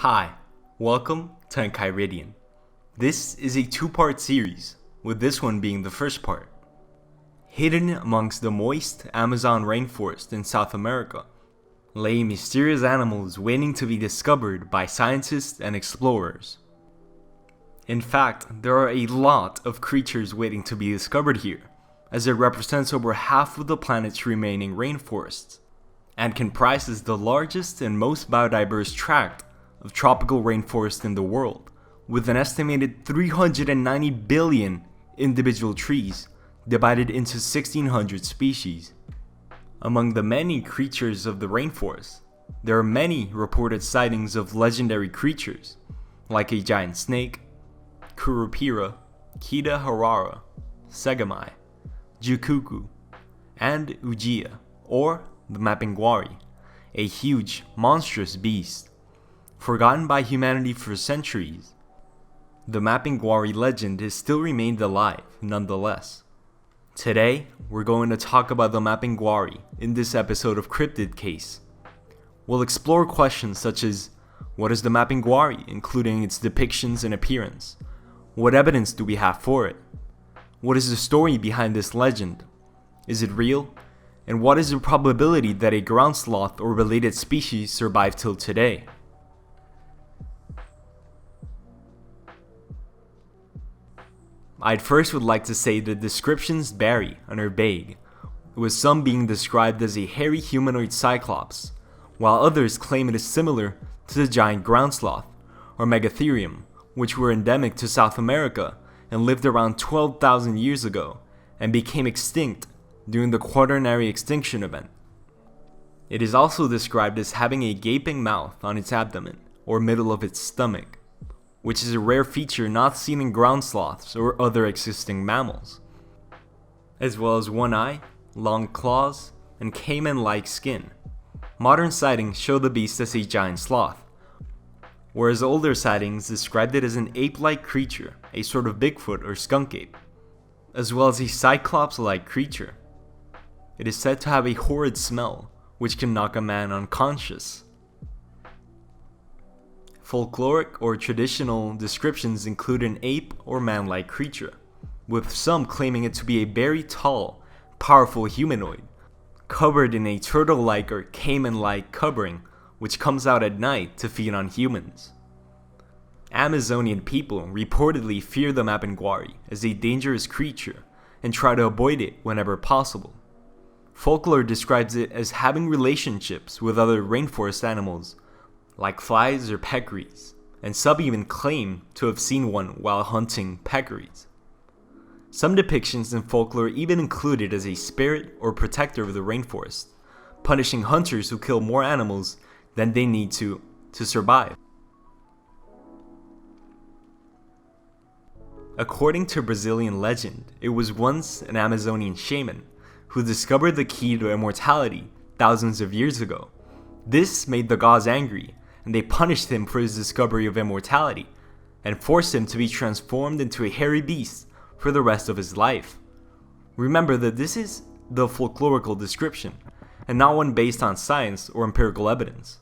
Hi, welcome to Enchiridion. This is a two-part series, with this one being the first part. Hidden amongst the moist Amazon rainforest in South America lay mysterious animals waiting to be discovered by scientists and explorers. In fact, there are a lot of creatures waiting to be discovered here, as it represents over half of the planet's remaining rainforests, and comprises the largest and most biodiverse tract of tropical rainforest in the world, with an estimated 390 billion individual trees divided into 1,600 species. Among the many creatures of the rainforest, there are many reported sightings of legendary creatures, like a giant snake, Curupira, Kida Harara, Segamai, Jucucu, and Ujea, or the Mapinguari, a huge, monstrous beast. Forgotten by humanity for centuries, the Mapinguari legend has still remained alive nonetheless. Today, we're going to talk about the Mapinguari in this episode of Cryptid Case. We'll explore questions such as, what is the Mapinguari, including its depictions and appearance? What evidence do we have for it? What is the story behind this legend? Is it real? And what is the probability that a ground sloth or related species survive till today? I'd first would like to say the descriptions vary and are vague, with some being described as a hairy humanoid cyclops, while others claim it is similar to the Giant Ground Sloth, or Megatherium, which were endemic to South America and lived around 12,000 years ago, and became extinct during the Quaternary extinction event. It is also described as having a gaping mouth on its abdomen, or middle of its stomach, which is a rare feature not seen in ground sloths or other existing mammals, as well as one eye, long claws, and caiman-like skin. Modern sightings show the beast as a giant sloth, whereas older sightings described it as an ape-like creature, a sort of Bigfoot or skunk ape, as well as a cyclops-like creature. It is said to have a horrid smell, which can knock a man unconscious. Folkloric or traditional descriptions include an ape or man-like creature, with some claiming it to be a very tall, powerful humanoid, covered in a turtle-like or caiman-like covering which comes out at night to feed on humans. Amazonian people reportedly fear the Mapinguari as a dangerous creature and try to avoid it whenever possible. Folklore describes it as having relationships with other rainforest animals, like flies or peccaries, and some even claim to have seen one while hunting peccaries. Some depictions in folklore even include it as a spirit or protector of the rainforest, punishing hunters who kill more animals than they need to survive. According to Brazilian legend, it was once an Amazonian shaman who discovered the key to immortality thousands of years ago. This made the gods angry, and they punished him for his discovery of immortality, and forced him to be transformed into a hairy beast for the rest of his life. Remember that this is the folklorical description, and not one based on science or empirical evidence.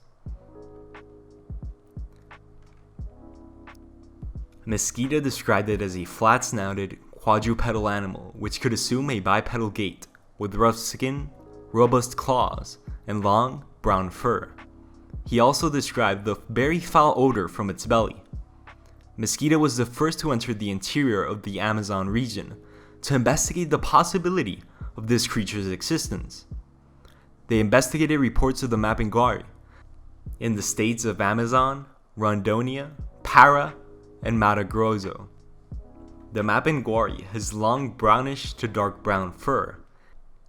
Mosquito described it as a flat-snouted, quadrupedal animal which could assume a bipedal gait, with rough skin, robust claws, and long, brown fur. He also described the very foul odor from its belly. Mosquito was the first to enter the interior of the Amazon region to investigate the possibility of this creature's existence. They investigated reports of the Mapinguari in the states of Amazon, Rondônia, Para, and Mato Grosso. The Mapinguari has long brownish to dark brown fur,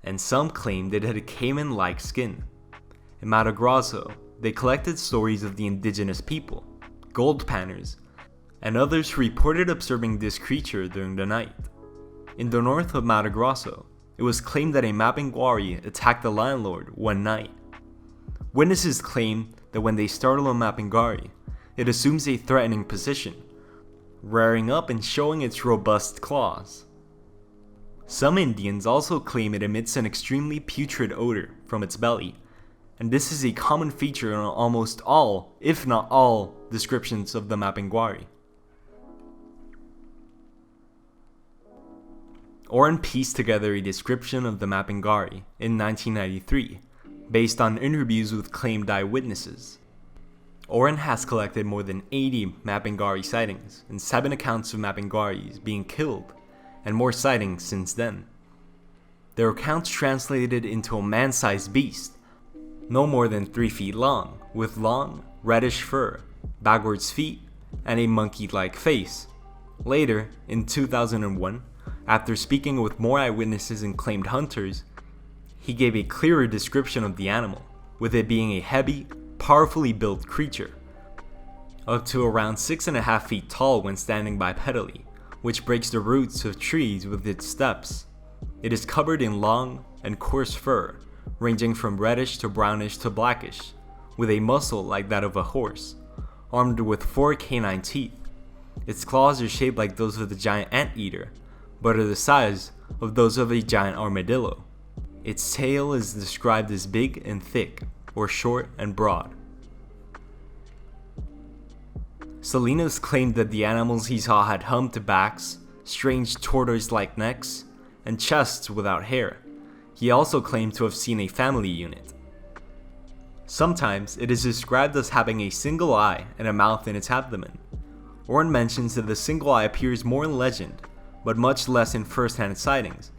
and some claimed it had a caiman-like skin. In Mato Grosso, they collected stories of the indigenous people, gold panners, and others who reported observing this creature during the night. In the north of Mato Grosso, it was claimed that a Mapinguari attacked the landlord one night. Witnesses claim that when they startle a Mapinguari, it assumes a threatening position, rearing up and showing its robust claws. Some Indians also claim it emits an extremely putrid odor from its belly, and this is a common feature in almost all, if not all, descriptions of the Mapinguari. Oren pieced together a description of the Mapinguari in 1993, based on interviews with claimed eyewitnesses. Oren has collected more than 80 Mapinguari sightings and 7 accounts of Mapinguaris being killed, and more sightings since then. Their accounts translated into a man-sized beast, no more than 3 feet long, with long, reddish fur, backwards feet, and a monkey-like face. Later, in 2001, after speaking with more eyewitnesses and claimed hunters, he gave a clearer description of the animal, with it being a heavy, powerfully built creature, up to around 6.5 feet tall when standing bipedally, which breaks the roots of trees with its steps. It is covered in long and coarse fur, ranging from reddish to brownish to blackish, with a muzzle like that of a horse, armed with 4 canine teeth. Its claws are shaped like those of the giant anteater, but are the size of those of a giant armadillo. Its tail is described as big and thick, or short and broad. Salinas claimed that the animals he saw had humped backs, strange tortoise-like necks, and chests without hair. He also claimed to have seen a family unit. Sometimes it is described as having a single eye and a mouth in its abdomen. Oren mentions that the single eye appears more in legend, but much less in first-hand sightings,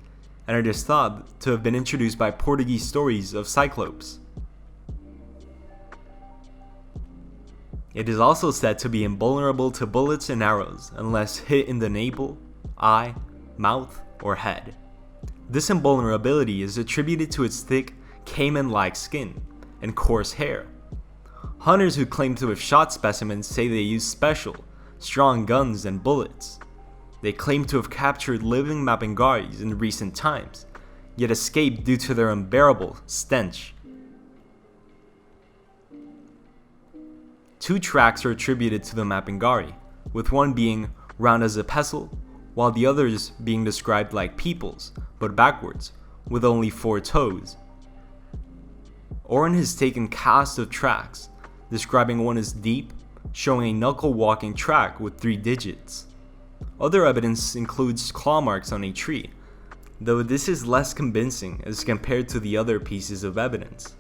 and it is thought to have been introduced by Portuguese stories of cyclops. It is also said to be invulnerable to bullets and arrows unless hit in the navel, eye, mouth, or head. This invulnerability is attributed to its thick, caiman-like skin and coarse hair. Hunters who claim to have shot specimens say they use special, strong guns and bullets. They claim to have captured living Mapinguaris in recent times, yet escaped due to their unbearable stench. 2 tracks are attributed to the Mapinguari, with one being round as a pestle, while the others being described like people's, but backwards, with only 4 toes. Oren has taken casts of tracks, describing one as deep, showing a knuckle-walking track with 3 digits. Other evidence includes claw marks on a tree, though this is less convincing as compared to the other pieces of evidence.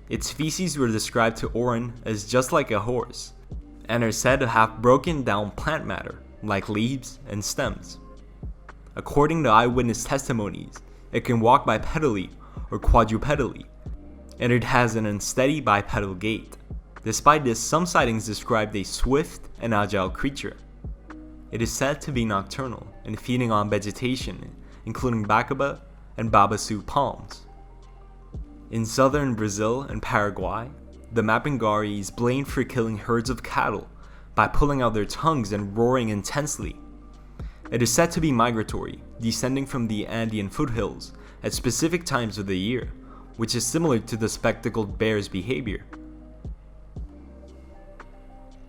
Its feces were described to Oren as just like a horse, and are said to have broken down plant matter, like leaves and stems. According to eyewitness testimonies, it can walk bipedally or quadrupedally, and it has an unsteady bipedal gait. Despite this, some sightings described a swift and agile creature. It is said to be nocturnal and feeding on vegetation, including bacaba and babaçu palms. In southern Brazil and Paraguay, the Mapinguari is blamed for killing herds of cattle by pulling out their tongues and roaring intensely. It is said to be migratory, descending from the Andean foothills at specific times of the year, which is similar to the spectacled bear's behavior.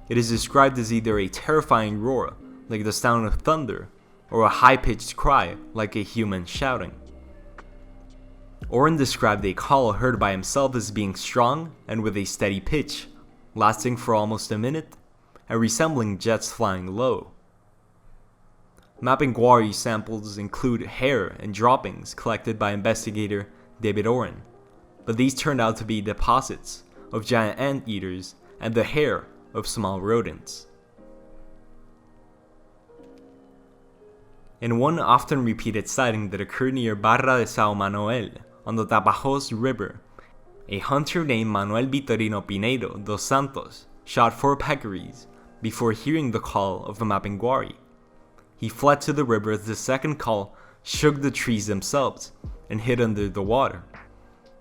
It is described as either a terrifying roar, like the sound of thunder, or a high-pitched cry, like a human shouting. Oren described a call heard by himself as being strong and with a steady pitch, lasting for almost a minute, and resembling jets flying low. Mapinguari samples include hair and droppings collected by investigator David Oren, but these turned out to be deposits of giant anteaters and the hair of small rodents. In one often repeated sighting that occurred near Barra de Sao Manoel on the Tapajós River, a hunter named Manuel Vitorino Pinheiro dos Santos shot 4 peccaries before hearing the call of the Mapinguari. He fled to the river as the second call shook the trees themselves and hid under the water.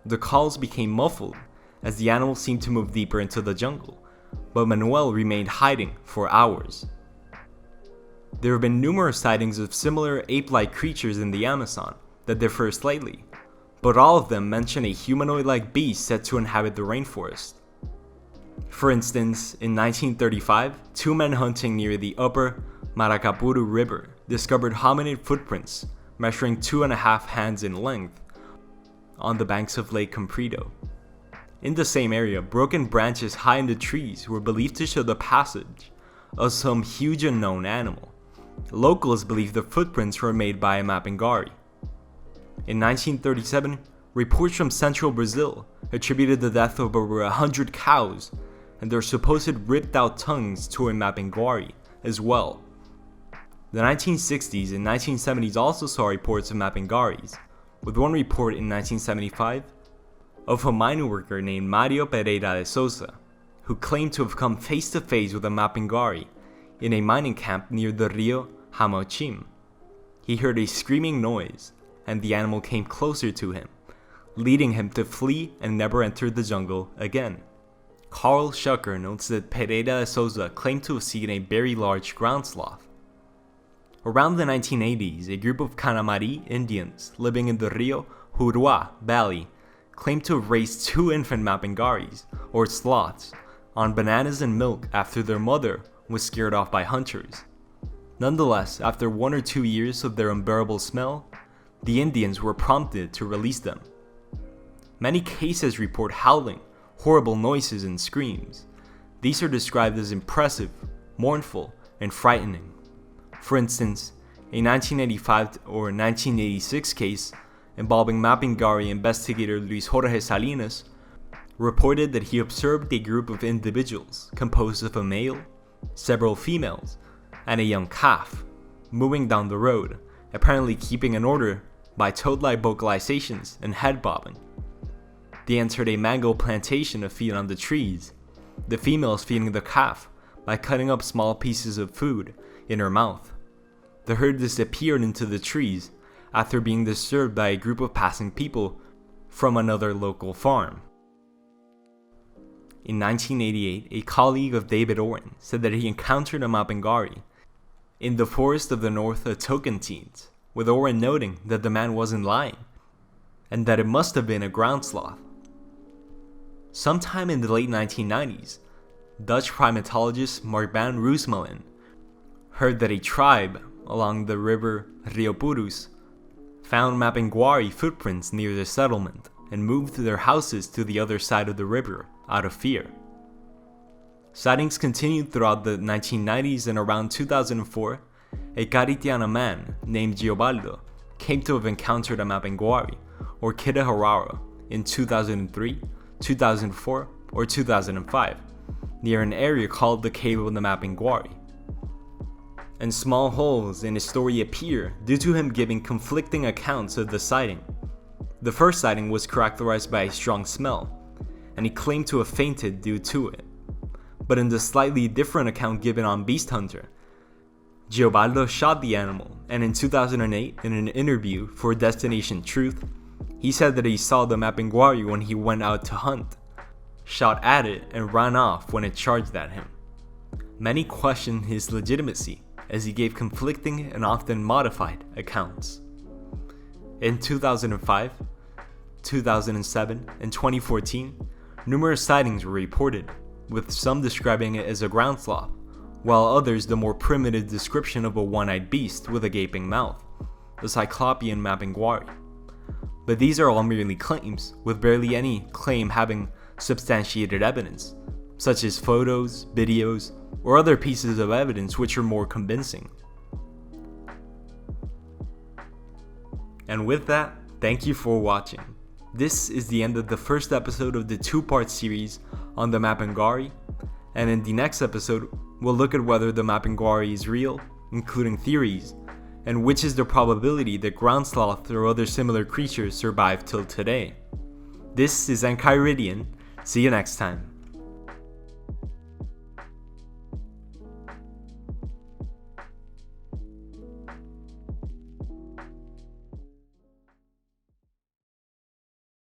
The calls became muffled as the animal seemed to move deeper into the jungle, but Manuel remained hiding for hours. There have been numerous sightings of similar ape-like creatures in the Amazon that differ slightly, but all of them mention a humanoid-like beast said to inhabit the rainforest. For instance, in 1935, 2 men hunting near the upper Maracapuru River discovered hominid footprints measuring 2.5 hands in length on the banks of Lake Comprido. In the same area, broken branches high in the trees were believed to show the passage of some huge unknown animal. Locals believe the footprints were made by a Mapinguari. In 1937, reports from central Brazil attributed the death of over 100 cows and their supposed ripped out tongues to a Mapinguari as well. The 1960s and 1970s also saw reports of Mapinguaris, with one report in 1975 of a mining worker named Mario Pereira de Souza, who claimed to have come face to face with a Mapinguari in a mining camp near the Rio Hamauchim. He heard a screaming noise, and the animal came closer to him, leading him to flee and never enter the jungle again. Carl Schucker notes that Pereira de Souza claimed to have seen a very large ground sloth. Around the 1980s, a group of Canamari Indians living in the Rio Juruá Valley claimed to have raised 2 infant Mapinguaris, or sloths, on bananas and milk after their mother was scared off by hunters. Nonetheless, after 1 or 2 years of their unbearable smell, the Indians were prompted to release them. Many cases report howling, horrible noises, and screams. These are described as impressive, mournful, and frightening. For instance, a 1985 or 1986 case involving Mapinguari investigator Luis Jorge Salinas reported that he observed a group of individuals composed of a male, several females, and a young calf moving down the road, apparently keeping in order by toad-like vocalizations and head bobbing. They entered a mango plantation to feed on the trees, the females feeding the calf by cutting up small pieces of food in her mouth. The herd disappeared into the trees after being disturbed by a group of passing people from another local farm. In 1988, a colleague of David Oren said that he encountered a Mapinguari in the forest of the north of Tocantins, with Oren noting that the man wasn't lying, and that it must have been a ground sloth. Sometime in the late 1990s, Dutch primatologist Mark van Roosmalen heard that a tribe along the river Rio Purus found Mapinguari footprints near the settlement and moved their houses to the other side of the river out of fear. Sightings continued throughout the 1990s, and around 2004, a Caritiana man named Giobaldo came to have encountered a Mapinguari, or Kida Harara, in 2003, 2004, or 2005, near an area called the Cave of the Mapinguari. And small holes in his story appear due to him giving conflicting accounts of the sighting. The first sighting was characterized by a strong smell, and he claimed to have fainted due to it. But in the slightly different account given on Beast Hunter, Giobaldo shot the animal, and in 2008, in an interview for Destination Truth, he said that he saw the Mapinguari when he went out to hunt, shot at it, and ran off when it charged at him. Many questioned his legitimacy, as he gave conflicting and often modified accounts. In 2005, 2007, and 2014, numerous sightings were reported, with some describing it as a ground sloth, while others the more primitive description of a one-eyed beast with a gaping mouth, the cyclopean Mapinguari. But these are all merely claims, with barely any claim having substantiated evidence, such as photos, videos, or other pieces of evidence which are more convincing. And with that, thank you for watching. This is the end of the first episode of the 2-part series on the Mapinguari, and in the next episode, we'll look at whether the Mapinguari is real, including theories, and which is the probability that ground sloths or other similar creatures survive till today. This is Enchiridion. See you next time.